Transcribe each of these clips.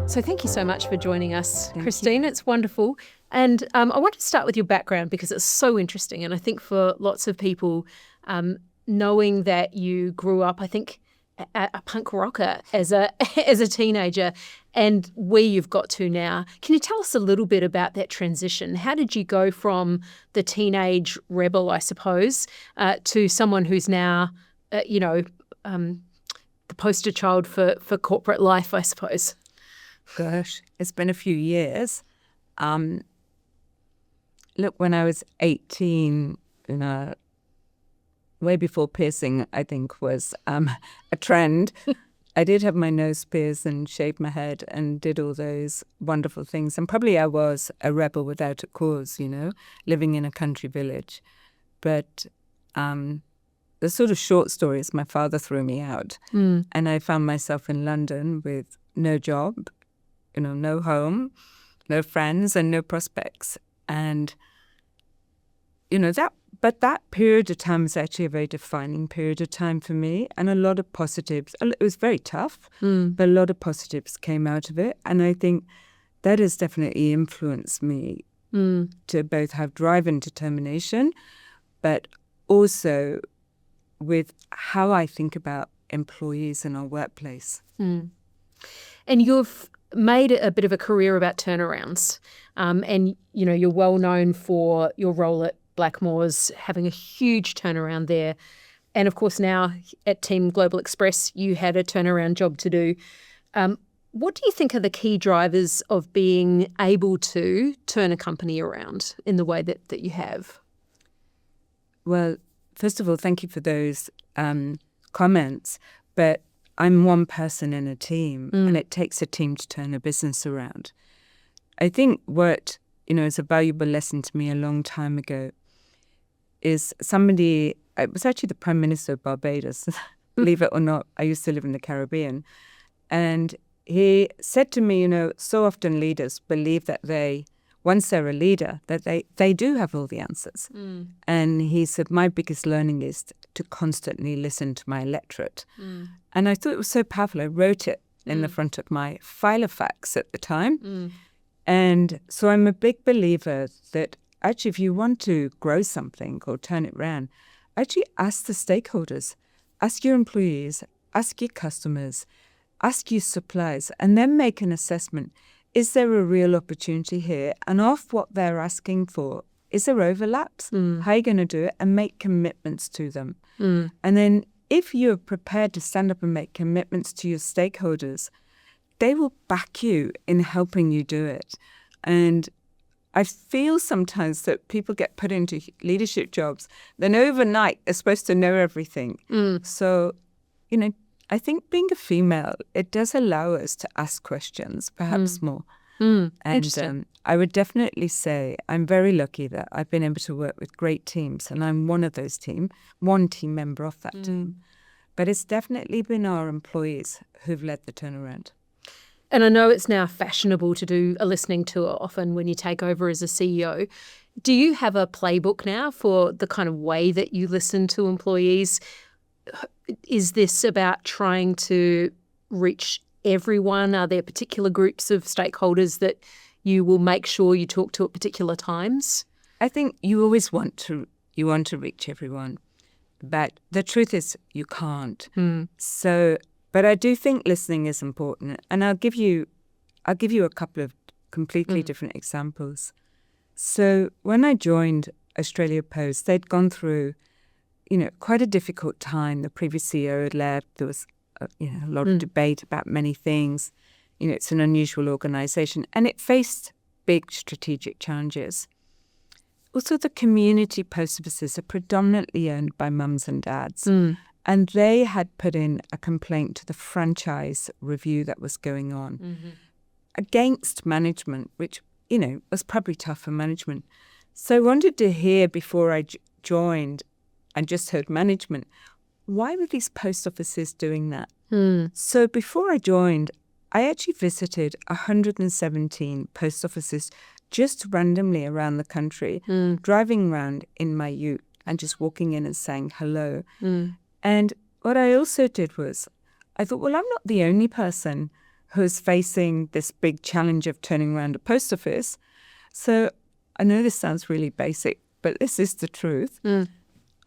So thank you so much for joining us, Thank Christine. you. It's wonderful. And I want to start with your background because it's so interesting. And I think for lots of people, knowing that you grew up, I think, a punk rocker as a as a teenager and where you've got to now. Can you tell us a little bit about that transition? How did you go from the teenage rebel, I suppose, to someone who's now, the poster child for corporate life, I suppose? Gosh, it's been a few years. Look, when I was 18, way before piercing, I think, was a trend. I did have my nose pierced and shaved my head and did all those wonderful things. And probably I was a rebel without a cause, living in a country village. But the sort of short story is my father threw me out. And I found myself in London with no job, no home, no friends and no prospects. And, that period of time was actually a very defining period of time for me, and a lot of positives. It was very tough, but a lot of positives came out of it. And I think that has definitely influenced me to both have drive and determination, but also with how I think about employees in our workplace. And you've made a bit of a career about turnarounds, and you're well known for your role at Blackmores, having a huge turnaround there, and of course now at Team Global Express you had a turnaround job to do. What do you think are the key drivers of being able to turn a company around in the way that you have? Well, first of all, thank you for those comments, but I'm one person in a team, and it takes a team to turn a business around. I think what, is a valuable lesson to me a long time ago is it was actually the Prime Minister of Barbados, believe it or not. I used to live in the Caribbean. And he said to me, so often leaders believe that once they're a leader, that they do have all the answers. And he said, my biggest learning is to constantly listen to my electorate. And I thought it was so powerful. I wrote it in the front of my file of facts at the time. And so I'm a big believer that actually if you want to grow something or turn it around, actually ask the stakeholders, ask your employees, ask your customers, ask your suppliers, and then make an assessment. Is there a real opportunity here? And of what they're asking for, is there overlaps? How are you going to do it? And make commitments to them. And then if you're prepared to stand up and make commitments to your stakeholders, they will back you in helping you do it. And I feel sometimes that people get put into leadership jobs, then overnight they're supposed to know everything. So, I think being a female, it does allow us to ask questions, perhaps more. And I would definitely say I'm very lucky that I've been able to work with great teams, and I'm one of those one team member of that team. But it's definitely been our employees who've led the turnaround. And I know it's now fashionable to do a listening tour often when you take over as a CEO. Do you have a playbook now for the kind of way that you listen to employees? Is this about trying to reach everyone? Are there particular groups of stakeholders that you will make sure you talk to at particular times? I think you always want to reach everyone, but the truth is you can't. But I do think listening is important, and I'll give you a couple of completely different examples. So when I joined Australia Post, they'd gone through, quite a difficult time. The previous CEO had left. There was, a lot of debate about many things. It's an unusual organisation, and it faced big strategic challenges. Also, the community post offices are predominantly owned by mums and dads. And they had put in a complaint to the franchise review that was going on against management, which, was probably tough for management. So I wanted to hear before I joined and just heard management, why were these post offices doing that? So before I joined, I actually visited 117 post offices just randomly around the country, driving around in my ute and just walking in and saying hello. And what I also did was I thought, well, I'm not the only person who's facing this big challenge of turning around a post office. So I know this sounds really basic, but this is the truth.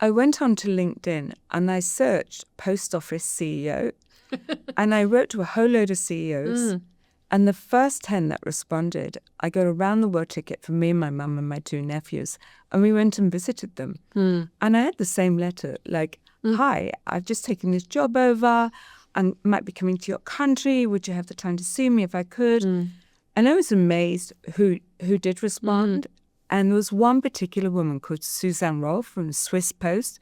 I went onto LinkedIn and I searched post office CEO and I wrote to a whole load of CEOs. And the first 10 that responded, I got a round-the-world ticket for me and my mum and my 2 nephews, and we went and visited them. And I had the same letter, like, hi, I've just taken this job over and might be coming to your country. Would you have the time to see me if I could? And I was amazed who did respond. And there was one particular woman called Suzanne Rolfe from Swiss Post.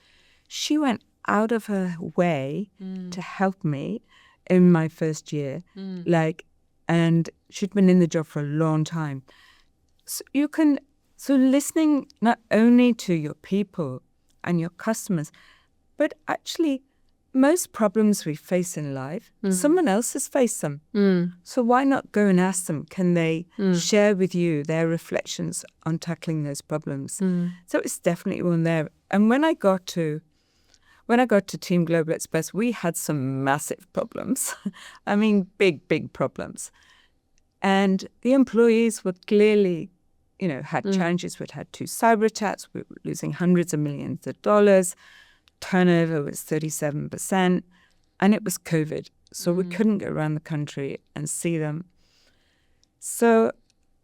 She went out of her way to help me in my first year. And she'd been in the job for a long time. So listening not only to your people and your customers, but actually most problems we face in life, someone else has faced them. So why not go and ask them, can they share with you their reflections on tackling those problems? So it's definitely one there. And when I got to Team Global Express, we had some massive problems. I mean, big problems. And the employees were clearly, had challenges. We'd had 2 cyber attacks. We were losing hundreds of millions of dollars. Turnover was 37%. And it was COVID. So we couldn't go around the country and see them. So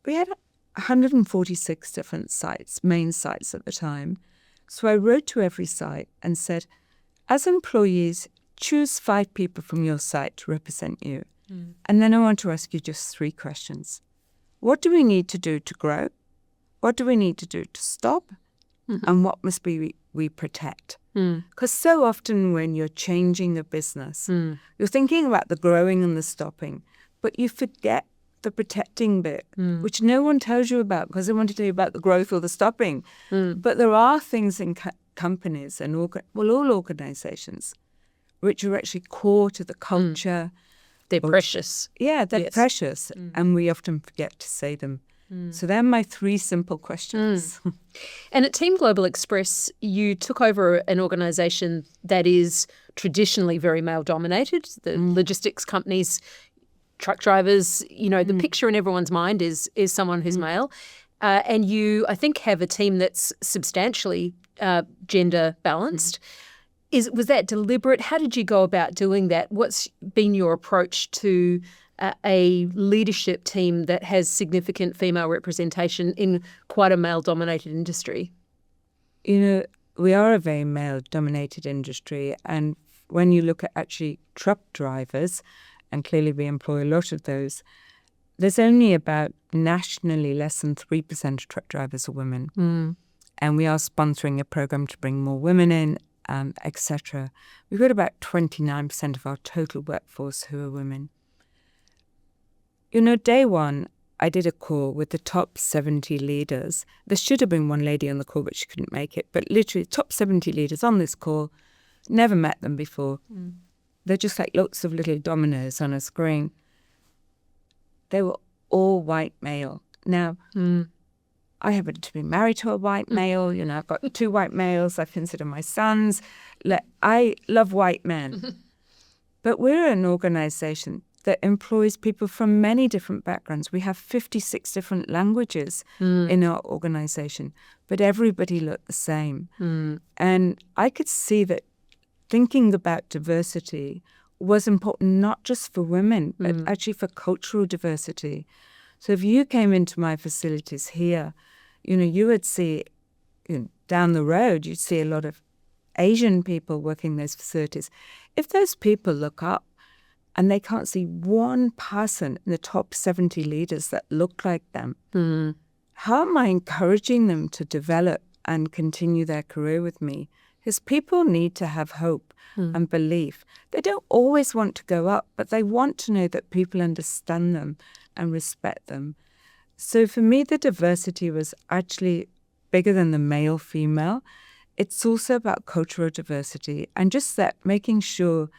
we had 146 different sites, main sites at the time. So I wrote to every site and said, as employees, choose 5 people from your site to represent you. And then I want to ask you just 3 questions. What do we need to do to grow? What do we need to do to stop? And what must we protect? Because so often when you're changing a business, you're thinking about the growing and the stopping, but you forget the protecting bit, which no one tells you about because they want to tell you about the growth or the stopping. But there are things in companies and all organizations which are actually core to the culture. They're precious. Yeah, they're precious. And we often forget to say them. So they're my 3 simple questions. And at Team Global Express, you took over an organisation that is traditionally very male-dominated. The logistics companies, truck drivers, the picture in everyone's mind is someone who's male. And you, I think, have a team that's substantially gender balanced. Was that deliberate? How did you go about doing that? What's been your approach to a leadership team that has significant female representation in quite a male-dominated industry? We are a very male-dominated industry, and when you look at actually truck drivers, and clearly we employ a lot of those, there's only about nationally less than 3% of truck drivers are women. And we are sponsoring a program to bring more women in, etc. We've got about 29% of our total workforce who are women. Day one, I did a call with the top 70 leaders. There should have been one lady on the call, but she couldn't make it. But literally, top 70 leaders on this call, never met them before. They're just like lots of little dominoes on a screen. They were all white male. Now, I happen to be married to a white male. I've got 2 white males. I consider my sons. I love white men. But we're an organization that employs people from many different backgrounds. We have 56 different languages in our organization, but everybody looked the same. And I could see that thinking about diversity was important not just for women, but actually for cultural diversity. So if you came into my facilities here, you would see down the road, you'd see a lot of Asian people working those facilities. If those people look up and they can't see one person in the top 70 leaders that look like them, how am I encouraging them to develop and continue their career with me? Because people need to have hope and belief. They don't always want to go up, but they want to know that people understand them and respect them. So for me, the diversity was actually bigger than the male-female. It's also about cultural diversity and just that making sure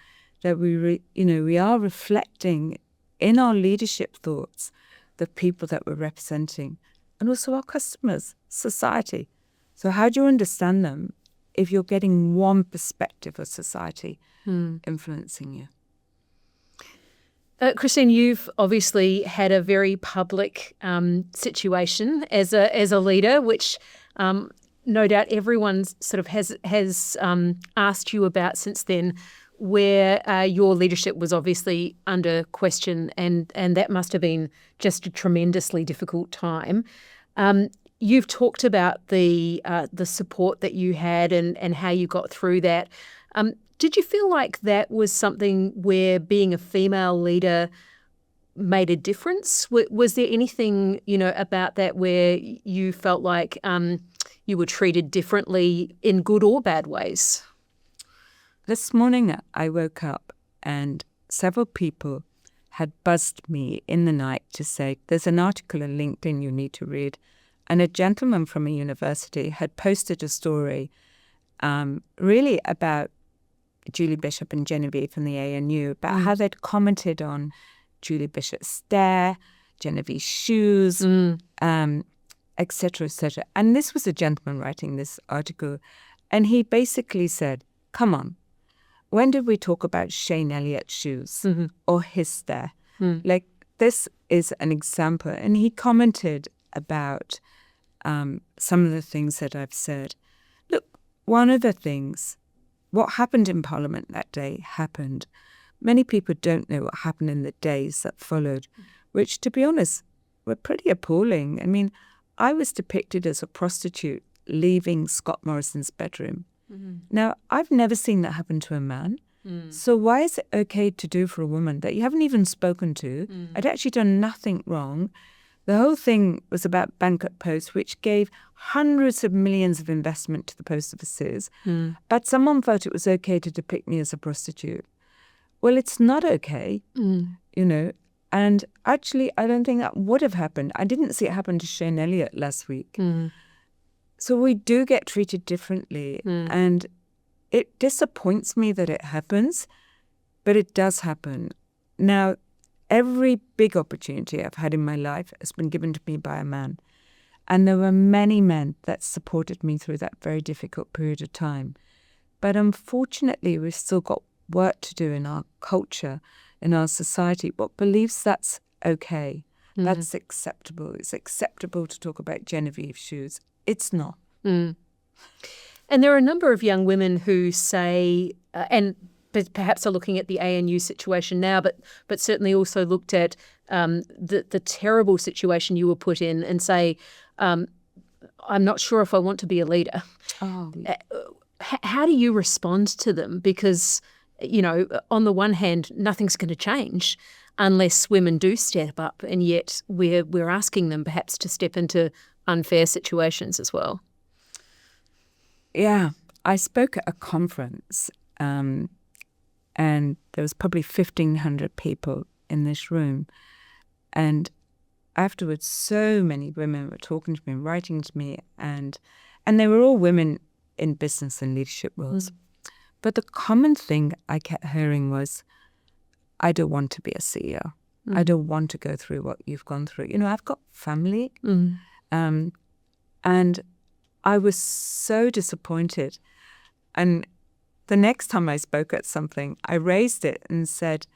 that we are reflecting in our leadership thoughts the people that we're representing and also our customers, society. So how do you understand them if you're getting one perspective of society influencing you? Christine, you've obviously had a very public situation as a leader, which no doubt everyone sort of has asked you about since then, where your leadership was obviously under question, and that must have been just a tremendously difficult time. You've talked about the support that you had and how you got through that. Did you feel like that was something where being a female leader made a difference? Was there anything, about that where you felt like you were treated differently in good or bad ways? This morning I woke up and several people had buzzed me in the night to say, there's an article on LinkedIn you need to read. And a gentleman from a university had posted a story really about Julie Bishop and Genevieve from the ANU, about how they'd commented on Julie Bishop's stare, Genevieve's shoes, et cetera, et cetera. And this was a gentleman writing this article. And he basically said, come on, when did we talk about Shane Elliott's shoes or his stare? Like, this is an example. And he commented about some of the things that I've said. Look, one of the things, what happened in Parliament that day happened. Many people don't know what happened in the days that followed, which, to be honest, were pretty appalling. I mean, I was depicted as a prostitute leaving Scott Morrison's bedroom. Now, I've never seen that happen to a man. So why is it okay to do for a woman that you haven't even spoken to? I'd actually done nothing wrong. The whole thing was about Bank at Post, which gave hundreds of millions of investment to the post offices. But someone felt it was okay to depict me as a prostitute. Well, it's not okay, And actually, I don't think that would have happened. I didn't see it happen to Shane Elliott last week. So we do get treated differently. And it disappoints me that it happens, but it does happen. Now, every big opportunity I've had in my life has been given to me by a man. And there were many men that supported me through that very difficult period of time. But unfortunately, we've still got work to do in our culture, in our society, what believes that's okay, that's acceptable. It's acceptable to talk about Genevieve's shoes. It's not. And there are a number of young women who say, and perhaps are looking at the ANU situation now, but certainly also looked at the terrible situation you were put in and say, I'm not sure if I want to be a leader. How do you respond to them? Because, on the one hand, nothing's going to change unless women do step up, and yet we're asking them perhaps to step into unfair situations as well. Yeah, I spoke at a conference and there was probably 1,500 people in this room. And afterwards, so many women were talking to me, writing to me, and they were all women in business and leadership roles. But the common thing I kept hearing was, I don't want to be a CEO. I don't want to go through what you've gone through. I've got family. And I was so disappointed. And the next time I spoke at something, I raised it and said,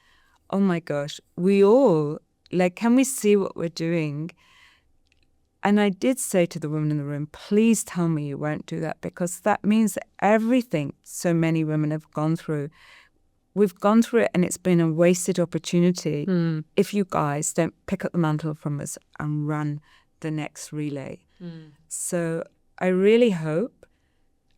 oh my gosh, we all, can we see what we're doing? And I did say to the woman in the room, please tell me you won't do that, because that means that everything so many women have gone through, we've gone through it, and it's been a wasted opportunity if you guys don't pick up the mantle from us and run the next relay. So I really hope,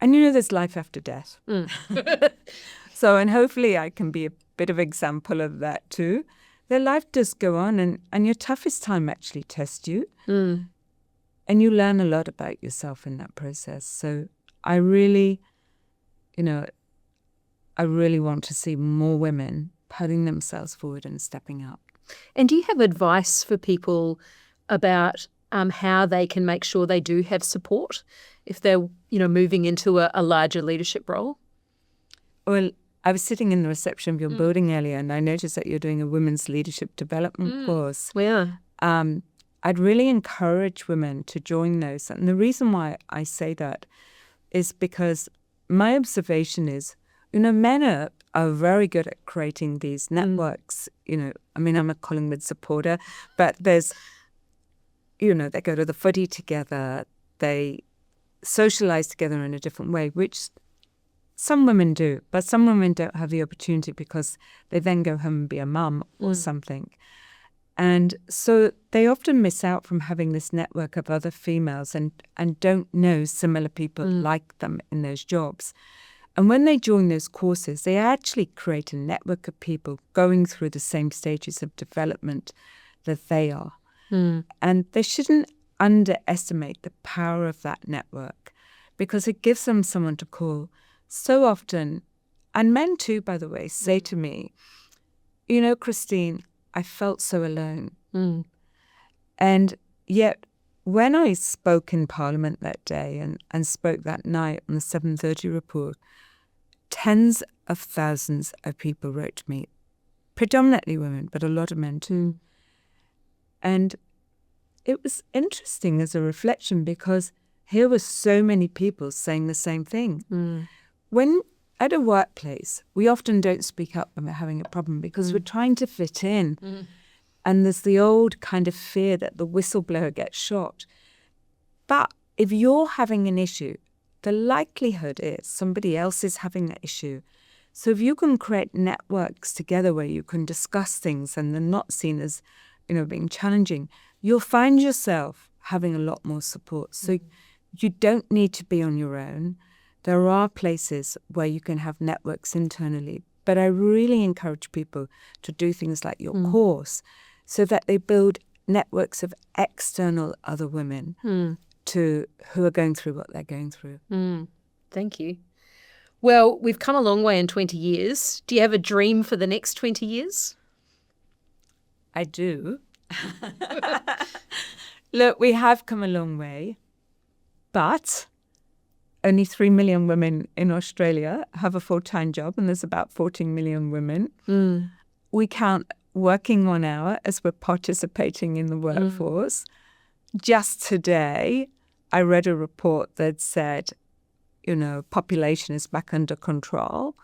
and there's life after death. And hopefully I can be a bit of example of that too. Their life does go on, and your toughest time actually tests you. And you learn a lot about yourself in that process. So I really want to see more women putting themselves forward and stepping up. And do you have advice for people about how they can make sure they do have support if they're, moving into a larger leadership role? Well, I was sitting in the reception of your building earlier, and I noticed that you're doing a women's leadership development course. Yeah. I'd really encourage women to join those. And the reason why I say that is because my observation is, men are are very good at creating these networks. I'm a Collingwood supporter, but there's, they go to the footy together, they socialize together in a different way, which some women do, but some women don't have the opportunity because they then go home and be a mum or something. And so they often miss out from having this network of other females and don't know similar people like them in those jobs. And when they join those courses, they actually create a network of people going through the same stages of development that they are. And they shouldn't underestimate the power of that network because it gives them someone to call. So often, and men too, by the way, say to me, Christine, I felt so alone. And yet, when I spoke in Parliament that day and spoke that night on the 7:30 report, tens of thousands of people wrote to me, predominantly women, but a lot of men too. And it was interesting as a reflection because here were so many people saying the same thing. When at a workplace, we often don't speak up when we're having a problem because we're trying to fit in. And there's the old kind of fear that the whistleblower gets shot. But if you're having an issue, the likelihood is somebody else is having that issue. So if you can create networks together where you can discuss things and they're not seen as, being challenging, you'll find yourself having a lot more support. So you don't need to be on your own. There are places where you can have networks internally, but I really encourage people to do things like your course so that they build networks of external other women who are going through what they're going through. Thank you. Well, we've come a long way in 20 years. Do you have a dream for the next 20 years? I do. Look, we have come a long way, but only 3 million women in Australia have a full-time job, and there's about 14 million women. We count working 1 hour as we're participating in the workforce. Just today, I read a report that said, population is back under control.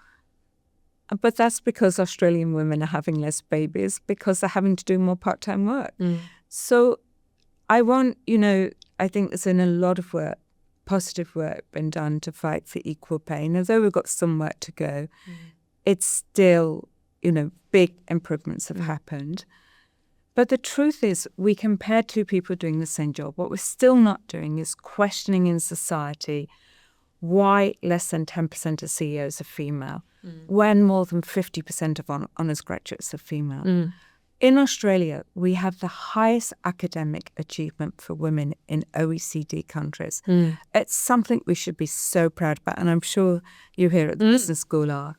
But that's because Australian women are having less babies because they're having to do more part-time work. So I think there's been a lot of work, positive work been done to fight for equal pay. And although we've got some work to go, it's still, big improvements have happened. But the truth is, we compare two people doing the same job. What we're still not doing is questioning in society why less than 10% of CEOs are female, when more than 50% of honours graduates are female. In Australia, we have the highest academic achievement for women in OECD countries. It's something we should be so proud about, and I'm sure you here at the business school are.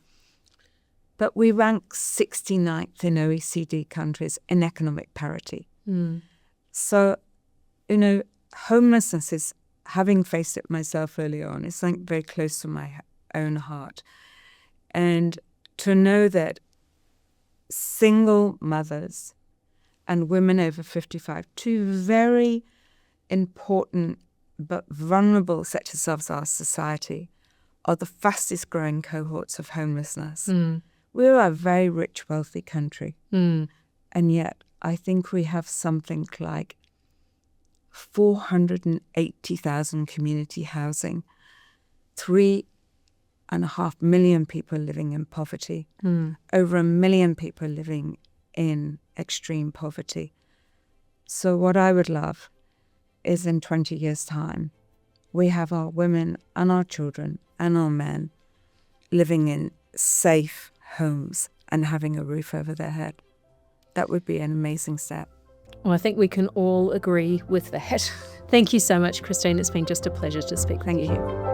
But we rank 69th in OECD countries in economic parity. So, homelessness is, having faced it myself early on, is something very close to my own heart. And to know that single mothers and women over 55, two very important but vulnerable sectors of our society, are the fastest growing cohorts of homelessness. We're a very rich, wealthy country. And yet I think we have something like 480,000 community housing, 3.5 million people living in poverty, over 1 million people living in extreme poverty. So what I would love is in 20 years' time, we have our women and our children and our men living in safe homes and having a roof over their head. That would be an amazing step. Well, I think we can all agree with that. Thank you so much, Christine. It's been just a pleasure to speak with you. Thank you.